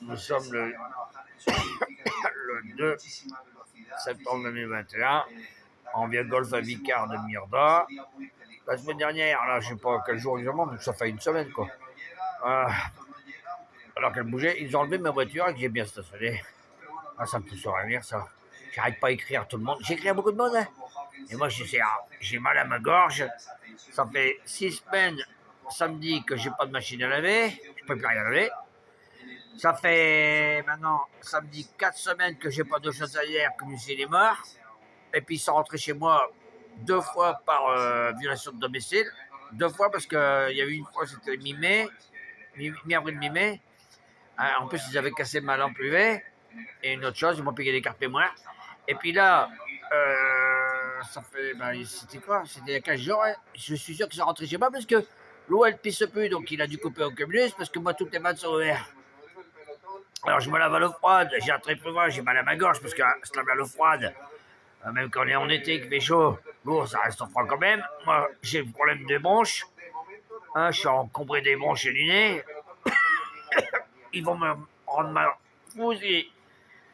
Nous sommes le 2 septembre 2021. On vient golf à Vicard de Myrda. La semaine dernière, là, je sais pas quel jour exactement, mais ça fait une semaine, quoi. Alors qu'elle bougeait, ils ont enlevé ma voiture et que j'ai bien stationné. Ah, ça me pousse à rire, ça. J'arrête pas à écrire à tout le monde. J'écris à beaucoup de monde, hein. Et moi, j'ai mal à ma gorge. Ça fait 6 semaines, samedi, que j'ai pas de machine à laver. Je peux plus rien laver. Ça fait maintenant, samedi, 4 semaines que j'ai pas d'eau chaudière, que Lucille est mort. Et puis, ils sont rentrés chez moi 2 fois par violation de domicile. 2 fois parce qu'il y a eu une fois, c'était mi-mai, mi-avril, mi-mai. En plus, ils avaient cassé ma lampe UV. Et une autre chose, ils m'ont payé des cartes mémoire. Et puis là, ça fait, c'était quoi? C'était il y a 15 jours, hein. Je suis sûr qu'ils sont rentrés chez moi parce que l'eau, elle pisse plus, donc il a dû couper au cumulus parce que moi, toutes les vannes sont ouvertes. Alors, je me lave à l'eau froide, j'ai un trépied, j'ai mal à ma gorge parce que se laver à l'eau froide, même quand on est en été, qu'il fait chaud, l'eau, ça reste froid quand même. Moi, j'ai le problème des bronches. Hein, je suis encombré des bronches et du nez. Ils vont me rendre ma fusille.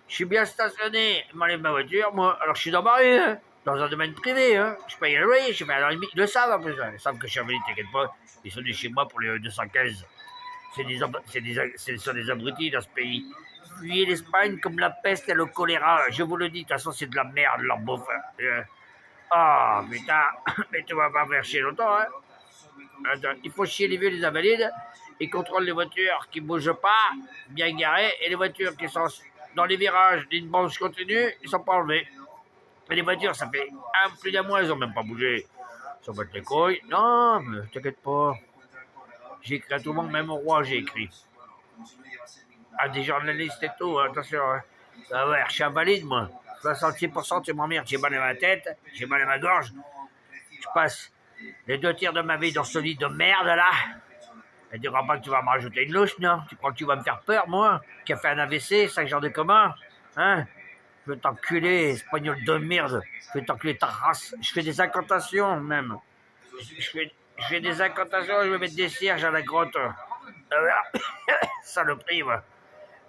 Je suis bien stationné, ils m'enlèvent ma voiture, moi. Alors, je suis dans ma rue, hein, dans un domaine privé. Hein. Je paye le loyer, je fais à la limite. Ils le savent en plus. Hein. Ils savent que je suis invalide, t'inquiète pas. Ils sont venus chez moi pour les 215. Ce sont des abrutis dans ce pays. Fuyez l'Espagne comme la peste et le choléra. Je vous le dis, de toute façon, c'est de la merde, leur bouffe. Ah, putain, mais tu vas pas faire chier longtemps, hein. Attends, il faut chier les vieux, les invalides. Ils contrôlent les voitures qui bougent pas, bien garées, et les voitures qui sont dans les virages d'une branche continue, ils sont pas enlevés. Et les voitures, ça fait plus d'un mois, ils ont même pas bougé. Ils s'en battent les couilles. Non, mais t'inquiète pas. J'ai écrit à tout le monde, même au roi, j'ai écrit. À des journalistes et tout, attention. Hein. Ah ouais, je suis invalide, moi. 66%, tu m'emmerdes. J'ai mal à ma tête, j'ai mal à ma gorge. Je passe les 2 tiers de ma vie dans ce lit de merde, là. Et tu crois pas que tu vas me rajouter une louche, non? Tu crois que tu vas me faire peur, moi? Qui a fait un AVC, 5 genres de commun? Hein? Je vais t'enculer, espagnol de merde. Je vais t'enculer ta race. Je fais des incantations, même. Je fais des incantations, je vais mettre des cierges à la grotte. Saloperie, va.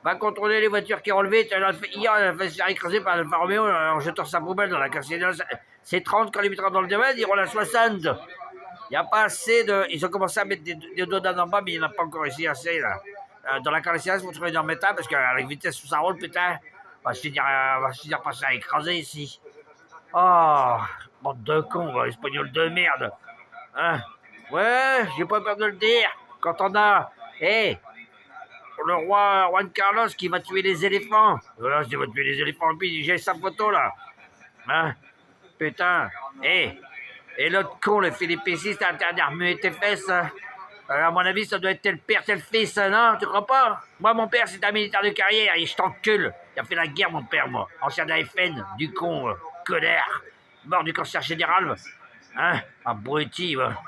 Va contrôler les voitures qui ont enlevées. Hier, elle a fait se faire écraser par Alfa Romeo en jetant sa poubelle dans la cassette. C'est 30 quand ils mettront dans le domaine, ils iront à 60. Il n'y a pas assez de... Ils ont commencé à mettre des dodanes en bas, mais il n'y en a pas encore ici assez, là. Dans la carrossière, vous trouvez dans le métal, parce qu'avec la vitesse où ça roule, putain, on va se finir par se faire écraser ici. Oh, bande de cons, espagnol de merde. Hein? Ouais, j'ai pas peur de le dire. Quand on a... le roi Juan Carlos qui va tuer les éléphants. Voilà, je va tuer les éléphants, puis j'ai sa photo, là. Hein? Putain. Et l'autre con, le Philippe VI, t'as interdit à remuer tes fesses. À mon avis, ça doit être tel père, tel fils, non? Tu crois pas? Moi, mon père, c'est un militaire de carrière, et je t'encule. Il a fait la guerre, mon père, moi. Ancien de la FN, du con, connard. Mort du cancer général. Hein? Abruti, va.